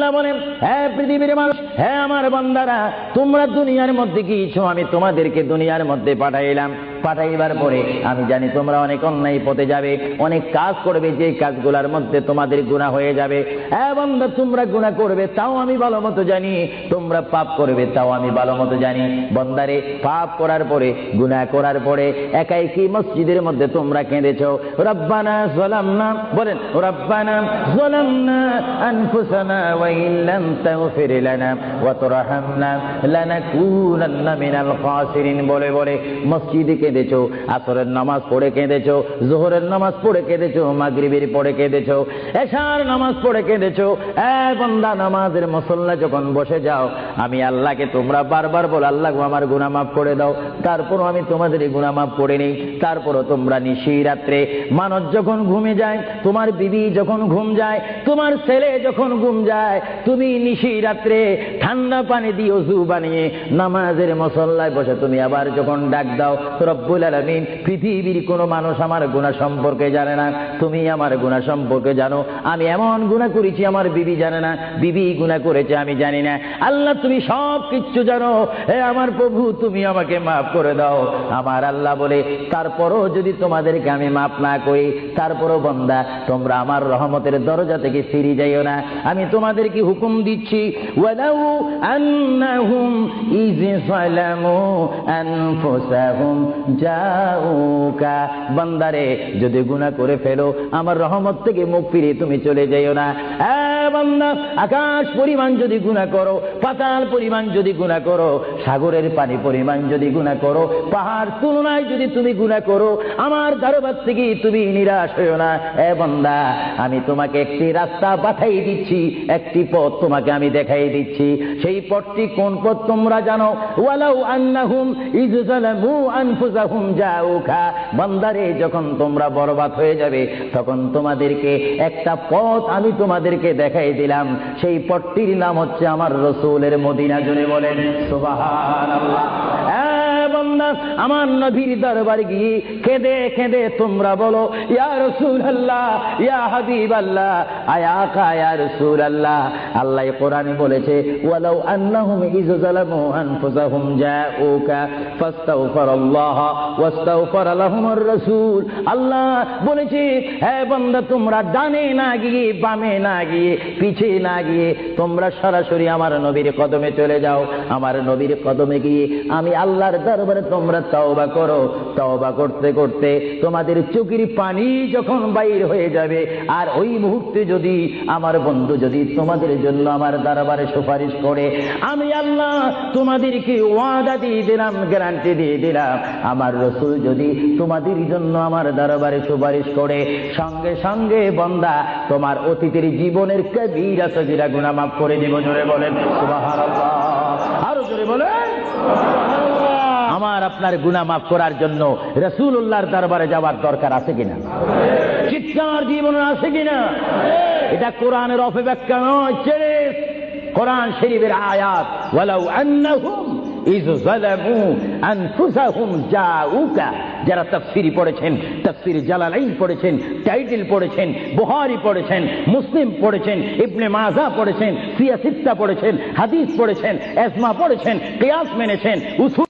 আল্লাহ বলেন, হ্যাঁ পৃথিবীর মানুষ, হ্যাঁ আমার বান্দারা, তোমরা দুনিয়ার মধ্যে গিয়েছো, আমি তোমাদেরকে দুনিয়ার মধ্যে পাঠাইলাম। পাঠাইবার পরে আমি জানি তোমরা অনেক অন্যায় পথে যাবে, অনেক কাজ করবে, যে কাজগুলোর মধ্যে তোমাদের গুনাহ হয়ে যাবে। হ্যাঁ বান্দা, তোমরা গুনাহ করবে তাও আমি ভালো মতো জানি, তোমরা পাপ করবে তাও আমি ভালো মতো জানি। বান্দারে, পাপ করার পরে, গুনাহ করার পরে একাই কি মসজিদের মধ্যে তোমরা কেঁদেছো, রব্বানা যালামনা, বলেন রব্বানা যালামনা আনফুসানা ওয়া ইল্লাম তাগফির লানা ওয়া তারহামনা লানাকুনান্না মিনাল খাসিরিন বলে বলে মসজিদে কেঁদেছো, আসরের নামাজ পড়ে কেঁদেছো, যোহরের নামাজ পড়ে কেঁদেছো, মাগরিবের পড়ে কেঁদেছো, এশার নামাজ পড়ে কেঁদেছো। বান্দা, নামাজের মুসল্লা যখন বসে যাও, আমি আল্লাহকে তোমরা বারবার বলো, আল্লাহ আমার গুনাহ মাফ করে দাও। তারপরও আমি তোমাদের গুনাহ মাফ করে নেই। তারপরও তোমরা নিশি রাত্রে, মানুষ যখন ঘুমে যায়, তোমার বিবি যখন ঘুম যায়, তোমার ছেলে যখন ঘুম যায়, তুমি নিশি রাত্রে ঠান্ডা পানি দিয়ে ওযু বানিয়ে নামাজের মুসল্লায় বসে তুমি আবার যখন ডাক দাও, রব্বুল আলামিন, পৃথিবীর কোনো মানুষ আমার গুনাহ সম্পর্কে জানে না, তুমি আমার গুনাহ সম্পর্কে জানো। আমি এমন গুনাহ করেছি আমার বিবি জানে না, বিবি গুনাহ করেছে আমি জানি না। আল্লাহ, তুমি সব কিচ্ছু জানো, হে আমার প্রভু, তুমি আমাকে মাফ করে দাও। আমার আল্লাহ বলে, তারপরও যদি তোমাদেরকে আমি মাফ না করি, তারপরও বান্দা, তোমরা আমার রহমতের দরজা থেকে ফিরে যাইও না। আমি তোমাদেরকে হুকুম দিচ্ছি, ওয়ালাউ আন্নাহুম ইয যালামু আনফুসাহুম জাউকা, বান্দারে, যদি গুনাহ করে ফেলো, আমার রহমত থেকে মুখ ফিরে তুমি চলে যাইও না। বান্দা, আকাশ পরিমাণ যদি গুনাহ করো, পাতাল পরিমাণ যদি গুনাহ করো, সাগরের পানি পরিমাণ যদি গুনাহ করো, পাহাড় তুলনায় যদি তুমি গুনাহ করো, আমার দরবার থেকে তুমি নিরাশ হইও না। বান্দা, আমি তোমাকে একটি রাস্তা পাঠাই দিচ্ছি, একটি পথ তোমাকে আমি দেখাই দিচ্ছি। সেই পথটি কোন পথ তোমরা জানো? ওয়ালাউ আন্নাহুম ইয যালামু আনফুসাহুম জাউকা, বান্দারে, যখন তোমরা বরবাদ হয়ে যাবে, তখন তোমাদেরকে একটা পথ আমি তোমাদেরকে দেখাই দিলাম। সেই পথটির নাম হচ্ছে আমার রাসূলের মদিনা। জোরে বলেন সুবহানাল্লাহ। বান্দা, আমার নবীর দরবারে গিয়ে কেঁদে কেঁদে তোমরা বলো, ইয়া রাসূলুল্লাহ, ইয়া হাবিবাল্লাহ, আয়া আকা, ইয়া রাসূলুল্লাহ। আল্লাহ কোরআনে বলেছে, ওয়ালাউ আন্নাহুম ইয যালামু আনফুসাহুম জাউকা ফাস্তাগফিরুল্লাহ ওয়াস্তাগফার লাহুমুর রাসূল। আল্লাহ বলেছে, হে বান্দা, তোমরা ডানে না গিয়ে, বামে না গিয়ে, পিছে না গিয়ে, তোমরা সরাসরি আমার নবীর কদমে চলে যাও। আমার নবীর কদমে গিয়ে আমি আল্লাহর দরবারে তোমরা তওবা করো। তওবা করতে করতে তোমাদের চোখের পানি যখন বাইর হয়ে যাবে, আর ওই মুহূর্তে যদি আমার বন্ধু যদি তোমাদের জন্য আমার দরবারে সুপারিশ করে, আমি আল্লাহ তোমাদেরকে ওয়াদা দিয়ে দিলাম, গ্যারান্টি দিয়ে দিলাম, আমার রাসূল যদি তোমাদের জন্য আমার দরবারে সুপারিশ করে, সঙ্গে সঙ্গে বান্দা, তোমার অতীতের জীবনের কবিরা সগীরা গুনাহ মাফ করে দিব। জোরে বলেন সুবহানাল্লাহ, আরো জোরে বলেন সুবহানাল্লাহ। আমার আপনার গুনাহ মাফ করার জন্য রাসূলুল্লাহর দরবারে যাওয়ার দরকার আছে কিনা? চিৎকার জীবনে আছে কিনা? এটা কোরআনের অপব্যাখ্যা নয়, কোরআন শরীফের আয়াত। ওয়ালাউ আন্নাহুম ইয যালামু আনফুসাহুম জাউকা, যারা তাফসীর পড়েছেন, তাফসীর জালালাইন পড়েছেন, টাইটেল পড়েছেন, বুখারী পড়েছেন, মুসলিম পড়েছেন, ইবনে মাজাহ পড়েছেন, সিয়াসিত্তা পড়েছেন, হাদিস পড়েছেন, ইজমা পড়েছেন, কিয়াস মেনেছেন, উসুল